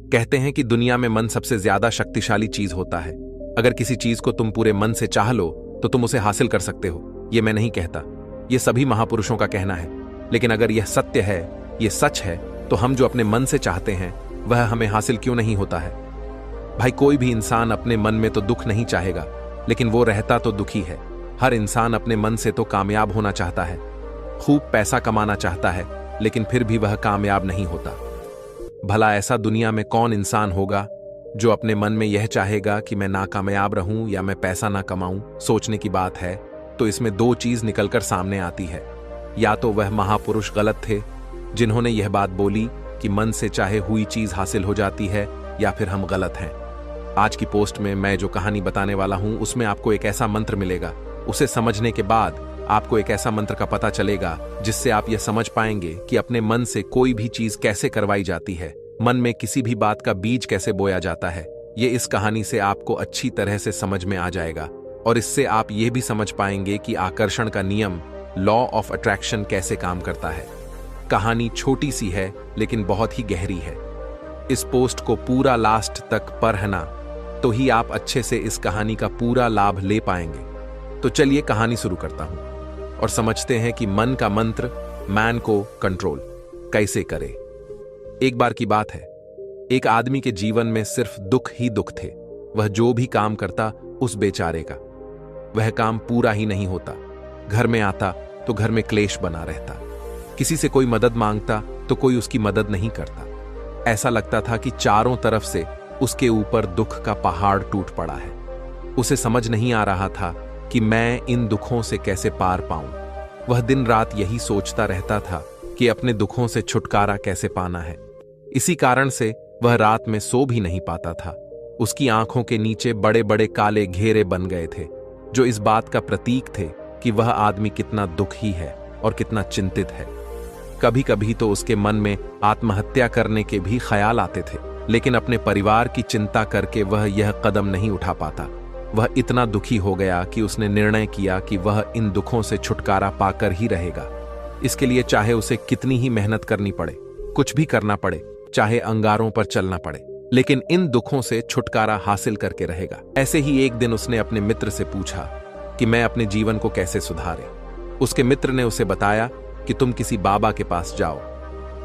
कहते हैं कि दुनिया में मन सबसे ज्यादा शक्तिशाली चीज होता है। अगर किसी चीज को तुम पूरे मन से चाह लो तो तुम उसे हासिल कर सकते हो। ये मैं नहीं कहता, ये सभी महापुरुषों का कहना है। लेकिन अगर यह सत्य है, ये सच है, तो हम जो अपने मन से चाहते हैं वह हमें हासिल क्यों नहीं होता है? भाई, कोई भी इंसान अपने मन में तो दुख नहीं चाहेगा, लेकिन वो रहता तो दुखी है। हर इंसान अपने मन से तो कामयाब होना चाहता है, खूब पैसा कमाना चाहता है, लेकिन फिर भी वह कामयाब नहीं होता। भला ऐसा दुनिया में कौन इंसान होगा जो अपने मन में यह चाहेगा कि मैं नाकामयाब रहूं या मैं पैसा ना कमाऊं? सोचने की बात है तो इसमें दो चीज निकलकर सामने आती है। या तो वह महापुरुष गलत थे जिन्होंने यह बात बोली कि मन से चाहे हुई चीज हासिल हो जाती है, या फिर हम गलत हैं। आज की पोस्ट में मैं जो कहानी बताने वाला हूं उसमें आपको एक ऐसा मंत्र मिलेगा। उसे समझने के बाद आपको एक ऐसा मंत्र का पता चलेगा जिससे आप यह समझ पाएंगे कि अपने मन से कोई भी चीज कैसे करवाई जाती है, मन में किसी भी बात का बीज कैसे बोया जाता है। ये इस कहानी से आपको अच्छी तरह से समझ में आ जाएगा, और इससे आप ये भी समझ पाएंगे कि आकर्षण का नियम, लॉ ऑफ अट्रैक्शन, कैसे काम करता है। कहानी छोटी सी है लेकिन बहुत ही गहरी है। इस पोस्ट को पूरा लास्ट तक पढ़ना तो ही आप अच्छे से इस कहानी का पूरा लाभ ले पाएंगे। तो चलिए कहानी शुरू करता हूं और समझते हैं कि मन का मंत्र, मैन को कंट्रोल, कैसे करे। एक बार की बात है, एक आदमी के जीवन में सिर्फ दुख ही दुख थे। वह जो भी काम करता उस बेचारे का वह काम पूरा ही नहीं होता। घर में आता तो घर में क्लेश बना रहता, किसी से कोई मदद मांगता तो कोई उसकी मदद नहीं करता। ऐसा लगता था कि चारों तरफ से उसके ऊपर दुख का पहाड़ टूट पड़ा है। उसे समझ नहीं आ रहा था कि मैं इन दुखों से कैसे पार पाऊं। वह दिन रात यही सोचता रहता था कि अपने दुखों से छुटकारा कैसे पाना है। इसी कारण से वह रात में सो भी नहीं पाता था। उसकी आंखों के नीचे बड़े बड़े काले घेरे बन गए थे, जो इस बात का प्रतीक थे कि वह आदमी कितना दुखी है और कितना चिंतित है। कभी कभी तो उसके मन में आत्महत्या करने के भी ख्याल आते थे, लेकिन अपने परिवार की चिंता करके वह यह कदम नहीं उठा पाता। वह इतना दुखी हो गया कि उसने निर्णय किया कि वह इन दुखों से छुटकारा पाकर ही रहेगा। इसके लिए चाहे उसे कितनी ही मेहनत करनी पड़े, कुछ भी करना पड़े, चाहे अंगारों पर चलना पड़े, लेकिन इन दुखों से छुटकारा हासिल करके रहेगा। ऐसे ही एक दिन उसने अपने मित्र से पूछा कि मैं अपने जीवन को कैसे सुधारे। उसके मित्र ने उसे बताया कि तुम किसी बाबा के पास जाओ।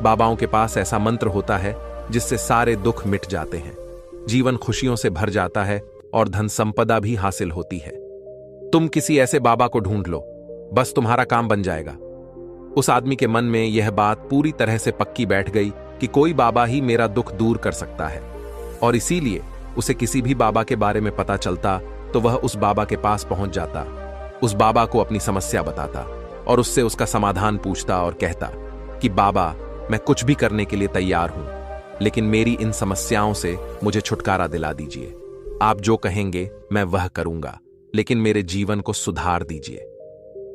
बाबाओं के पास ऐसा मंत्र होता है जिससे सारे दुख मिट जाते हैं, जीवन खुशियों से भर जाता है और धन संपदा भी हासिल होती है। तुम किसी ऐसे बाबा को ढूंढ लो, बस तुम्हारा काम बन जाएगा। उस आदमी के मन में यह बात पूरी तरह से पक्की बैठ गई कि कोई बाबा ही मेरा दुख दूर कर सकता है, और इसीलिए उसे किसी भी बाबा के बारे में पता चलता तो वह उस बाबा के पास पहुंच जाता, उस बाबा को अपनी समस्या बताता और उससे उसका समाधान पूछता और कहता कि बाबा, मैं कुछ भी करने के लिए तैयार हूं, लेकिन मेरी इन समस्याओं से मुझे छुटकारा दिला दीजिए। आप जो कहेंगे मैं वह करूंगा, लेकिन मेरे जीवन को सुधार दीजिए।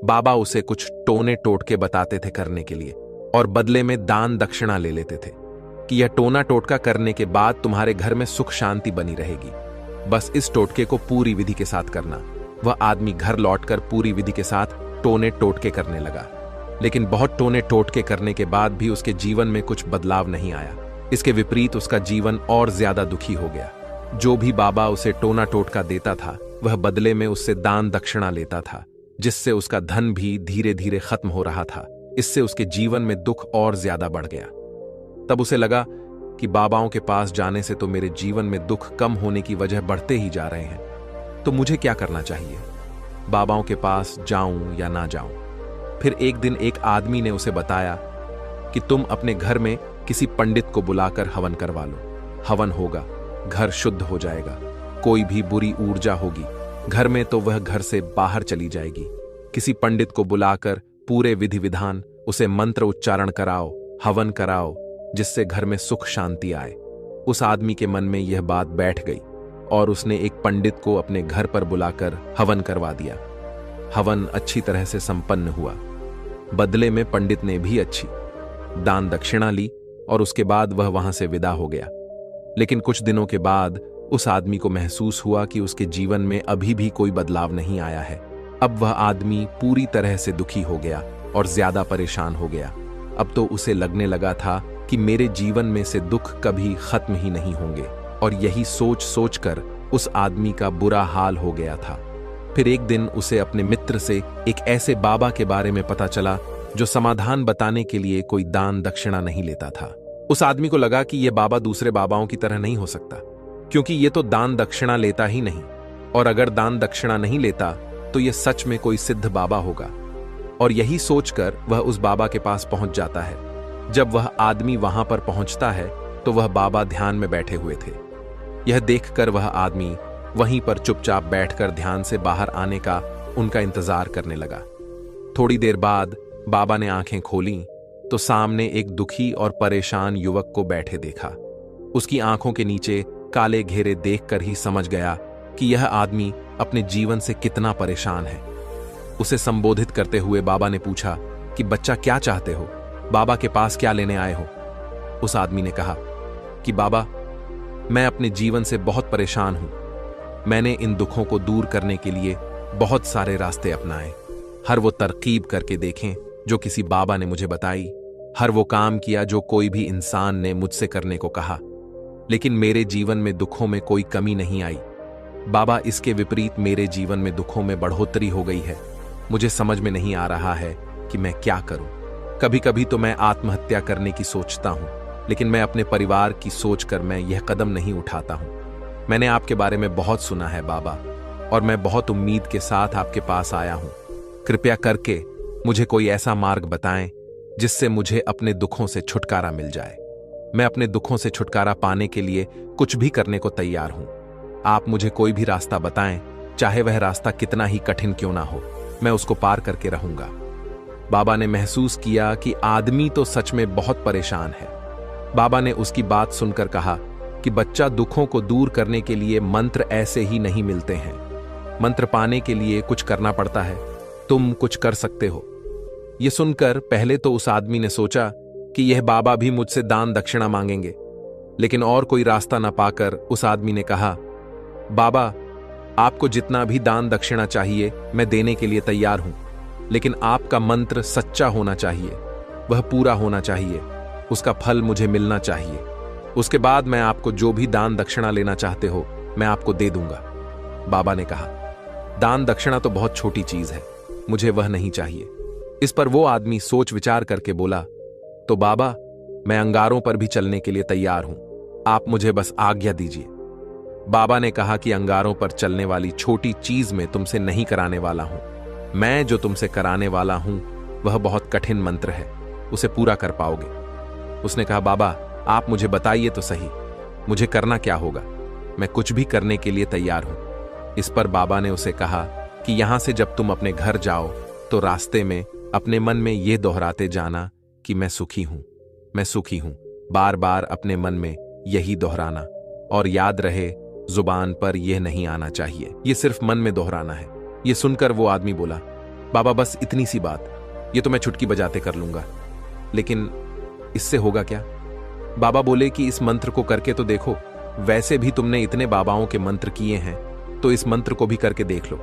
बाबा उसे कुछ टोने टोटके बताते थे करने के लिए, और बदले में दान दक्षिणा ले लेते थे कि यह टोना टोटका करने के बाद तुम्हारे घर में सुख शांति बनी रहेगी। बस इस टोटके को पूरी विधि के साथ करना। वह आदमी घर लौटकर पूरी विधि के साथ टोने टोटके करने लगा, लेकिन बहुत टोने टोटके करने के बाद भी उसके जीवन में कुछ बदलाव नहीं आया। इसके विपरीत उसका जीवन और ज्यादा दुखी हो गया। जो भी बाबा उसे टोना टोटका देता था वह बदले में उससे दान दक्षिणा लेता था, जिससे उसका धन भी धीरे धीरे खत्म हो रहा था। इससे उसके जीवन में दुख और ज्यादा बढ़ गया। तब उसे लगा कि बाबाओं के पास जाने से तो मेरे जीवन में दुख कम होने की वजह बढ़ते ही जा रहे हैं, तो मुझे क्या करना चाहिए? बाबाओं के पास जाऊं या ना जाऊं? फिर एक दिन एक आदमी ने उसे बताया कि तुम अपने घर में किसी पंडित को बुलाकर हवन करवा लो। हवन होगा, घर शुद्ध हो जाएगा। कोई भी बुरी ऊर्जा होगी घर में तो वह घर से बाहर चली जाएगी। किसी पंडित को बुलाकर पूरे विधि विधान उसे मंत्र उच्चारण कराओ, हवन कराओ, जिससे घर में सुख शांति आए। उस आदमी के मन में यह बात बैठ गई और उसने एक पंडित को अपने घर पर बुलाकर हवन करवा दिया। हवन अच्छी तरह से संपन्न हुआ। बदले में पंडित ने भी अच्छी दान दक्षिणा ली और उसके बाद वह वहां से विदा हो गया। लेकिन कुछ दिनों के बाद उस आदमी को महसूस हुआ कि उसके जीवन में अभी भी कोई बदलाव नहीं आया है। अब वह आदमी पूरी तरह से दुखी हो गया और ज्यादा परेशान हो गया। अब तो उसे लगने लगा था कि मेरे जीवन में से दुख कभी खत्म ही नहीं होंगे। और यही सोच सोचकर उस आदमी का बुरा हाल हो गया था। फिर एक दिन उसे अपने मित्र से एक ऐसे बाबा के बारे में पता चला जो समाधान बताने के लिए कोई दान दक्षिणा नहीं लेता था। उस आदमी को लगा कि यह बाबा दूसरे बाबाओं की तरह नहीं हो सकता, क्योंकि यह तो दान दक्षिणा लेता ही नहीं, और अगर दान दक्षिणा नहीं लेता तो यह सच में कोई सिद्ध बाबा होगा। और यही सोचकर वह उस बाबा के पास पहुंच जाता है। जब वह आदमी वहां पर पहुंचता है तो वह बाबा ध्यान में बैठे हुए थे। यह देखकर वह आदमी वहीं पर चुपचाप बैठकर ध्यान से बाहर आने का उनका इंतजार करने लगा। थोड़ी देर बाद बाबा ने आंखें खोलीं तो सामने एक दुखी और परेशान युवक को बैठे देखा। उसकी आंखों के नीचे काले घेरे देखकर ही समझ गया कि यह आदमी अपने जीवन से कितना परेशान है। उसे संबोधित करते हुए बाबा ने पूछा कि बच्चा, क्या चाहते हो? बाबा के पास क्या लेने आए हो? उस आदमी ने कहा कि बाबा, मैं अपने जीवन से बहुत परेशान हूं। मैंने इन दुखों को दूर करने के लिए बहुत सारे रास्ते अपनाए, हर वो तरकीब करके देखें जो किसी बाबा ने मुझे बताई, हर वो काम किया जो कोई भी इंसान ने मुझसे करने को कहा, लेकिन मेरे जीवन में दुखों में कोई कमी नहीं आई। बाबा, इसके विपरीत मेरे जीवन में दुखों में बढ़ोतरी हो गई है। मुझे समझ में नहीं आ रहा है कि मैं क्या करूं। कभी कभी तो मैं आत्महत्या करने की सोचता हूं, लेकिन मैं अपने परिवार की सोचकर मैं यह कदम नहीं उठाता हूं। मैंने आपके बारे में बहुत सुना है बाबा, और मैं बहुत उम्मीद के साथ आपके पास आया हूं। कृपया करके मुझे कोई ऐसा मार्ग बताएं जिससे मुझे अपने दुखों से छुटकारा मिल जाए। मैं अपने दुखों से छुटकारा पाने के लिए कुछ भी करने को तैयार हूं। आप मुझे कोई भी रास्ता बताएं, चाहे वह रास्ता कितना ही कठिन क्यों ना हो, मैं उसको पार करके रहूंगा। बाबा ने महसूस किया कि आदमी तो सच में बहुत परेशान है। बाबा ने उसकी बात सुनकर कहा कि बच्चा, दुखों को दूर करने के लिए मंत्र ऐसे ही नहीं मिलते हैं। मंत्र पाने के लिए कुछ करना पड़ता है। तुम कुछ कर सकते हो। यह सुनकर पहले तो उस आदमी ने सोचा कि यह बाबा भी मुझसे दान दक्षिणा मांगेंगे, लेकिन और कोई रास्ता न पाकर उस आदमी ने कहा, बाबा, आपको जितना भी दान दक्षिणा चाहिए मैं देने के लिए तैयार हूं, लेकिन आपका मंत्र सच्चा होना चाहिए, वह पूरा होना चाहिए, उसका फल मुझे मिलना चाहिए। उसके बाद मैं आपको जो भी दान दक्षिणा लेना चाहते हो मैं आपको दे दूंगा। बाबा ने कहा, दान दक्षिणा तो बहुत छोटी चीज है, मुझे वह नहीं चाहिए। इस पर वो आदमी सोच विचार करके बोला, तो बाबा, मैं अंगारों पर भी चलने के लिए तैयार हूं, आप मुझे बस आज्ञा दीजिए। बाबा ने कहा कि अंगारों पर चलने वाली छोटी चीज में तुमसे नहीं कराने वाला हूं। मैं जो तुमसे कराने वाला हूं वह बहुत कठिन मंत्र है, उसे पूरा कर पाओगे। उसने कहा, बाबा, आप मुझे बताइए तो सही, मुझे करना क्या होगा? मैं कुछ भी करने के लिए तैयार हूं। इस पर बाबा ने उसे कहा कि यहां से जब तुम अपने घर जाओ तो रास्ते में अपने मन में यह दोहराते जाना कि मैं सुखी हूं, मैं सुखी हूं, बार बार अपने मन में यही दोहराना। और याद रहे, जुबान पर यह नहीं आना चाहिए, यह सिर्फ मन में दोहराना है। यह सुनकर वो आदमी बोला, बाबा, बस इतनी सी बात, यह तो मैं चुटकी बजाते कर लूंगा, लेकिन इससे होगा क्या? बाबा बोले कि इस मंत्र को करके तो देखो, वैसे भी तुमने इतने बाबाओं के मंत्र किए हैं, तो इस मंत्र को भी करके देख लो।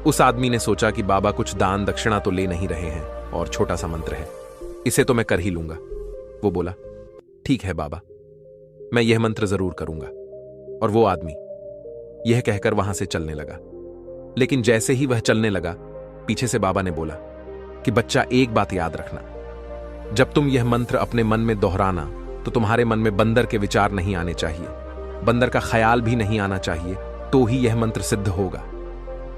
उस आदमी ने सोचा कि बाबा कुछ दान दक्षिणा तो ले नहीं रहे हैं और छोटा सा मंत्र है, इसे तो मैं कर ही लूंगा। वो बोला, ठीक है बाबा, मैं यह मंत्र जरूर करूंगा। और वो आदमी यह कहकर वहां से चलने लगा। लेकिन जैसे ही वह चलने लगा, पीछे से बाबा ने बोला कि बच्चा, एक बात याद रखना, जब तुम यह मंत्र अपने मन में दोहराना तो तुम्हारे मन में बंदर के विचार नहीं आने चाहिए, बंदर का ख्याल भी नहीं आना चाहिए, तो ही यह मंत्र सिद्ध होगा।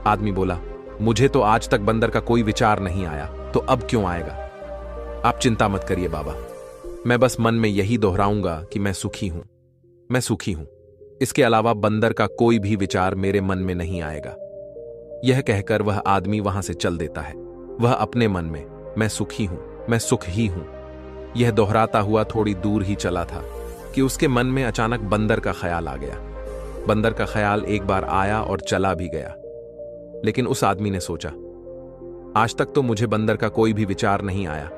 आदमी बोला, मुझे तो आज तक बंदर का कोई विचार नहीं आया, तो अब क्यों आएगा? आप चिंता मत करिए बाबा, मैं बस मन में यही दोहराऊंगा कि मैं सुखी हूं, मैं सुखी हूं। इसके अलावा बंदर का कोई भी विचार मेरे मन में नहीं आएगा। यह कहकर वह आदमी वहां से चल देता है। वह अपने मन में मैं सुखी हूं, मैं सुख ही हूं, यह दोहराता हुआ थोड़ी दूर ही चला था कि उसके मन में अचानक बंदर का ख्याल आ गया। बंदर का ख्याल एक बार आया और चला भी गया। लेकिन उस आदमी ने सोचा, आज तक तो मुझे बंदर का कोई भी विचार नहीं आया,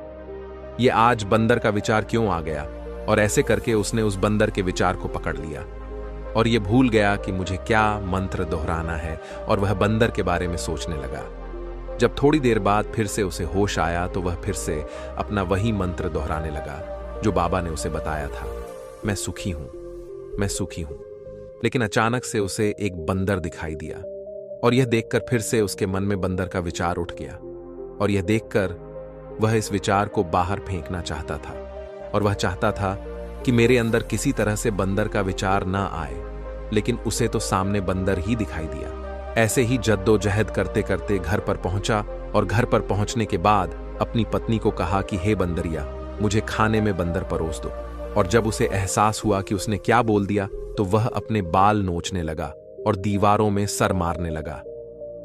ये आज बंदर का विचार क्यों आ गया? और ऐसे करके उसने उस बंदर के विचार को पकड़ लिया और यह भूल गया कि मुझे क्या मंत्र दोहराना है, और वह बंदर के बारे में सोचने लगा। जब थोड़ी देर बाद फिर से उसे होश आया तो वह फिर से अपना वही मंत्र दोहराने लगा जो बाबा ने उसे बताया था। मैं सुखी हूं, मैं सुखी हूं। लेकिन अचानक से उसे एक बंदर दिखाई दिया और यह देखकर फिर से उसके मन में बंदर का विचार उठ गया और यह देखकर वह इस विचार को बाहर फेंकना चाहता था और वह चाहता था कि मेरे अंदर किसी तरह से बंदर का विचार ना आए, लेकिन उसे तो सामने बंदर ही दिखाई दिया। ऐसे ही जद्दोजहद करते करते घर पर पहुंचा और घर पर पहुंचने के बाद अपनी पत्नी को कहा कि हे बंदरिया, मुझे खाने में बंदर परोस दो। और जब उसे एहसास हुआ कि उसने क्या बोल दिया तो वह अपने बाल नोचने लगा और दीवारों में सर मारने लगा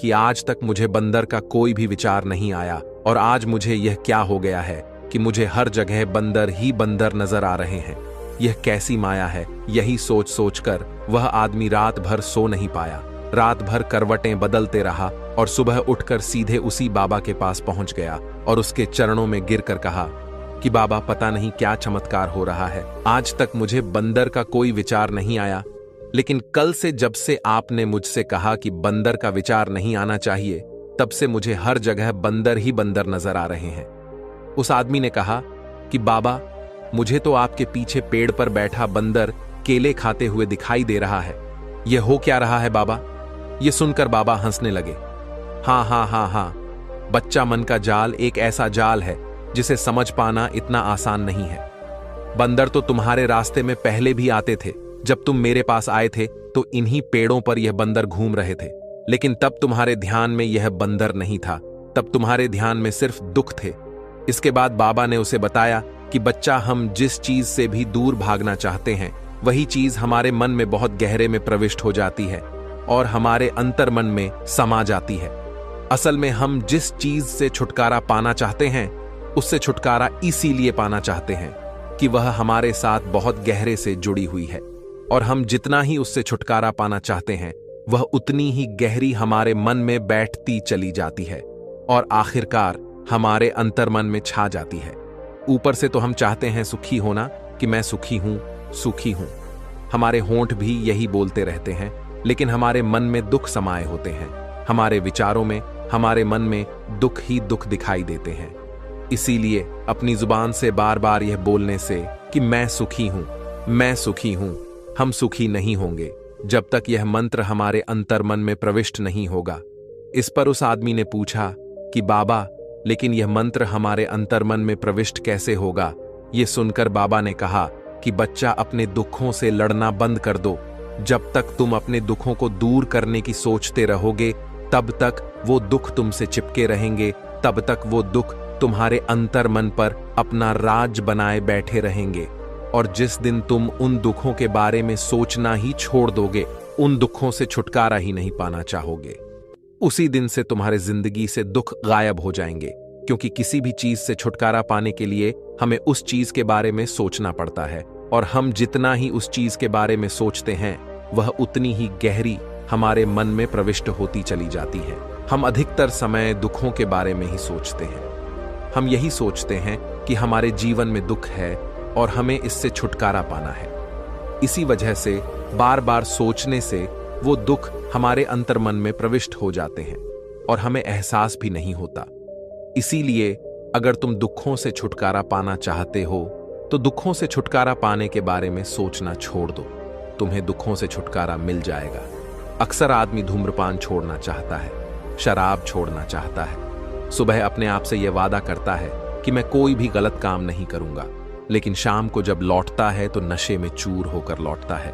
कि आज तक मुझे बंदर का कोई भी विचार नहीं आया और आज मुझे यह क्या हो गया है कि मुझे हर जगह बंदर ही बंदर नजर आ रहे हैं। यह कैसी माया है। यही सोच सोचकर वह आदमी रात भर सो नहीं पाया। रात भर करवटें बदलते रहा और सुबह उठकर सीधे उसी बाबा के पास पहुंच गया और उसके चरणों में गिरकर कहा कि बाबा, पता नहीं क्या चमत्कार हो रहा है। आज तक मुझे बंदर का कोई विचार नहीं आया, लेकिन कल से जब से आपने मुझसे कहा कि बंदर का विचार नहीं आना चाहिए, तब से मुझे हर जगह बंदर ही बंदर नजर आ रहे हैं। उस आदमी ने कहा कि बाबा, मुझे तो आपके पीछे पेड़ पर बैठा बंदर केले खाते हुए दिखाई दे रहा है। यह हो क्या रहा है बाबा? यह सुनकर बाबा हंसने लगे। हाँ हाँ हाँ हाँ, बच्चा मन का जाल एक ऐसा जाल है जिसे समझ पाना इतना आसान नहीं है। बंदर तो तुम्हारे रास्ते में पहले भी आते थे। जब तुम मेरे पास आए थे तो इन्हीं पेड़ों पर यह बंदर घूम रहे थे, लेकिन तब तुम्हारे ध्यान में यह बंदर नहीं था। तब तुम्हारे ध्यान में सिर्फ दुख थे। इसके बाद बाबा ने उसे बताया कि बच्चा, हम जिस चीज से भी दूर भागना चाहते हैं वही चीज हमारे मन में बहुत गहरे में प्रविष्ट हो जाती है और हमारे अंतर्मन में समा जाती है। असल में हम जिस चीज से छुटकारा पाना चाहते हैं उससे छुटकारा इसीलिए पाना चाहते हैं कि वह हमारे साथ बहुत गहरे से जुड़ी हुई है, और हम जितना ही उससे छुटकारा पाना चाहते हैं वह उतनी ही गहरी हमारे मन में बैठती चली जाती है और आखिरकार हमारे अंतर्मन में छा जाती है। ऊपर से तो हम चाहते हैं सुखी होना कि मैं सुखी हूं, सुखी हूं। हमारे होंठ भी यही बोलते रहते हैं, लेकिन हमारे मन में दुख समाये होते हैं। हमारे विचारों में, हमारे मन में दुख ही दुख दिखाई देते हैं। इसीलिए अपनी जुबान से बार बार यह बोलने से कि मैं सुखी हूं, मैं सुखी हूं, हम सुखी नहीं होंगे जब तक यह मंत्र हमारे अंतर्मन में प्रविष्ट नहीं होगा। इस पर उस आदमी ने पूछा कि बाबा, लेकिन यह मंत्र हमारे अंतर्मन में प्रविष्ट कैसे होगा? यह सुनकर बाबा ने कहा कि बच्चा, अपने दुखों से लड़ना बंद कर दो। जब तक तुम अपने दुखों को दूर करने की सोचते रहोगे तब तक वो दुख तुमसे चिपके रहेंगे, तब तक वो दुख तुम्हारे अंतर्मन पर अपना राज बनाए बैठे रहेंगे। और जिस दिन तुम उन दुखों के बारे में सोचना ही छोड़ दोगे, उन दुखों से छुटकारा ही नहीं पाना चाहोगे, उसी दिन से तुम्हारे जिंदगी से दुख गायब हो जाएंगे। क्योंकि किसी भी चीज से छुटकारा पाने के लिए हमें उस चीज के बारे में सोचना पड़ता है, और हम जितना ही उस चीज के बारे में सोचते हैं वह उतनी ही गहरी हमारे मन में प्रविष्ट होती चली जाती है। हम अधिकतर समय दुखों के बारे में ही सोचते हैं। हम यही सोचते हैं कि हमारे जीवन में दुख है और हमें इससे छुटकारा पाना है। इसी वजह से बार बार सोचने से वो दुख हमारे अंतर्मन में प्रविष्ट हो जाते हैं और हमें एहसास भी नहीं होता। इसीलिए अगर तुम दुखों से छुटकारा पाना चाहते हो तो दुखों से छुटकारा पाने के बारे में सोचना छोड़ दो, तुम्हें दुखों से छुटकारा मिल जाएगा। अक्सर आदमी धूम्रपान छोड़ना चाहता है, शराब छोड़ना चाहता है, सुबह अपने आप से यह वादा करता है कि मैं कोई भी गलत काम नहीं करूंगा, लेकिन शाम को जब लौटता है तो नशे में चूर होकर लौटता है।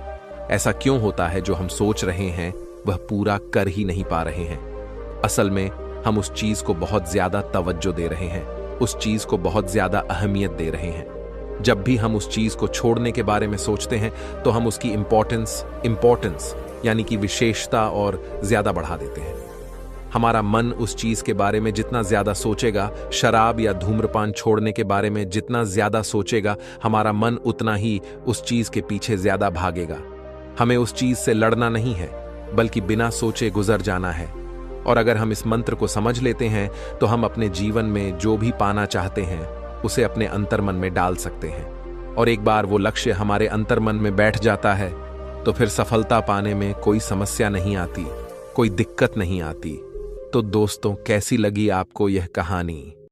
ऐसा क्यों होता है? जो हम सोच रहे हैं वह पूरा कर ही नहीं पा रहे हैं। असल में हम उस चीज को बहुत ज्यादा तवज्जो दे रहे हैं, उस चीज को बहुत ज्यादा अहमियत दे रहे हैं। जब भी हम उस चीज को छोड़ने के बारे में सोचते हैं तो हम उसकी इंपॉर्टेंस यानी कि विशेषता और ज्यादा बढ़ा देते हैं। हमारा मन उस चीज के बारे में जितना ज्यादा सोचेगा, शराब या धूम्रपान छोड़ने के बारे में जितना ज्यादा सोचेगा, हमारा मन उतना ही उस चीज के पीछे ज्यादा भागेगा। हमें उस चीज से लड़ना नहीं है, बल्कि बिना सोचे गुजर जाना है। और अगर हम इस मंत्र को समझ लेते हैं तो हम अपने जीवन में जो भी पाना चाहते हैं उसे अपने अंतर्मन में डाल सकते हैं। और एक बार वो लक्ष्य हमारे अंतर्मन में बैठ जाता है तो फिर सफलता पाने में कोई समस्या नहीं आती, कोई दिक्कत नहीं आती। तो दोस्तों, कैसी लगी आपको यह कहानी?